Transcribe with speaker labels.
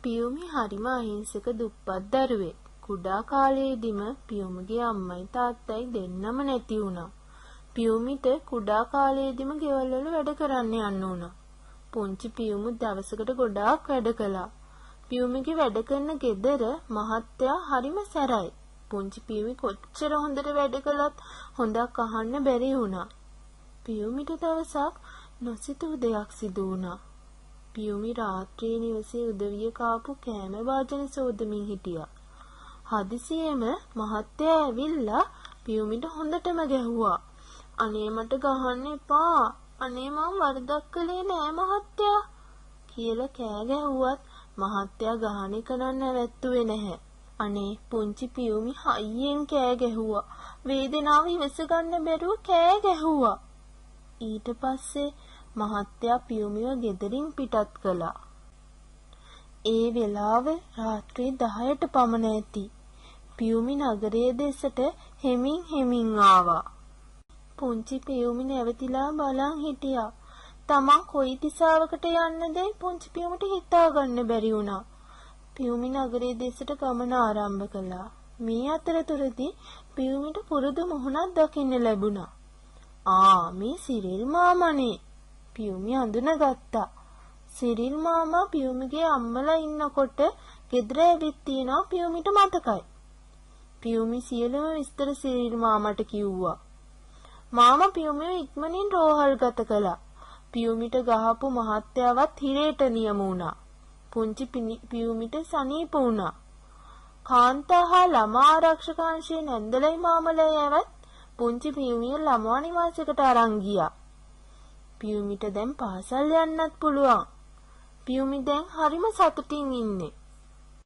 Speaker 1: පියුමි හරිම අහිංසක දුප්පත් දරුවෙක්. කුඩා කාලයේදීම පියුමිගේ අම්මයි තාත්තයි දෙන්නම නැති වුණා. පියුමිට කුඩා කාලයේදීම ගෙවල් වල වැඩ කරන්න යන්න වුණා. පුංචි පියුමි දවසකට ගොඩාක් වැඩ කළා. පියුමිගේ වැඩ කරන ගෙදර මහත්තයා හරිම සැරයි. පුංචි පියුමි කොච්චර හොඳට වැඩ කළත් හොඳක් අහන්න බැරි වුණා. පියුමිට දවසක් නොසිතූ දෙයක් සිදු වුණා. පියුමි රාත්‍රියේ නිවසේ උදවිය කාපු කෑම වාදන සෝදමින් හිටියා. හදිසියෙම මහත්තයා ඇවිල්ලා පියුමිට හොඳටම ගැහුවා. අනේ මට ගහන්න එපා. අනේ මම වරදක් කළේ නෑ මහත්තයා කියලා කෑ ගැහුවත් මහත්තයා ගහන එක නම් නැවැත්තුවේ නැහැ. අනේ පුංචි පියුමි හයියෙන් කෑ ගැහුවා. වේදනාව ඉවස ගන්න බැරුව කෑ ගැහුවා. ඊට පස්සේ මහත්තයා පියුමිව ගෙදරින් පිටත් කළා. ඒ වෙලාව රාත්‍රී 10ට පමණ ඇති. පියුමි නගරයේ දෙසට හෙමින් ආවා. පුංචි පියුමි නැවතිලා බලන් හිටියා. තමන් කොයි දිශාවකට යන්නදයි පුංචි පියුමිට හිතා ගන්න බැරි වුණා. පියුමි නගරයේ දෙසට ගමන ආරම්භ කළා. මේ අතරතුරදී පියුමිට පුරුදු මුහුණක් දකින්න ලැබුණා. මේ සිරිල් මාමානේ. පියුමි අඳුනගත්තා. සිරිල් මාමා පියුමිගේ අම්මලා ඉන්නකොට ගෙදර ඇවිත් තියනවා පියුමිට මතකයි. පියුමි සියලුම විස්තර සිරිල් මාමට කිව්වා. මාමා පියුමිව ඉක්මනින් රෝහල්ගත කළා. පියුමිට ගහපු මහත්තයාවත් හිරේට නියම වුණා. පුංචි පියුමිට සනීප වුණා. කාන්තා හා ළමා ආරක්ෂක අංශයේ නැන්දලයි මාමලයවත් පුංචි පියුමිව ළමා නිවාසයකට අරන් ගියා. පියුමිට දැන් පාසල් යන්නත් පුළුවන්. පියුමි දැන් හරිම සතුටින් ඉන්නේ.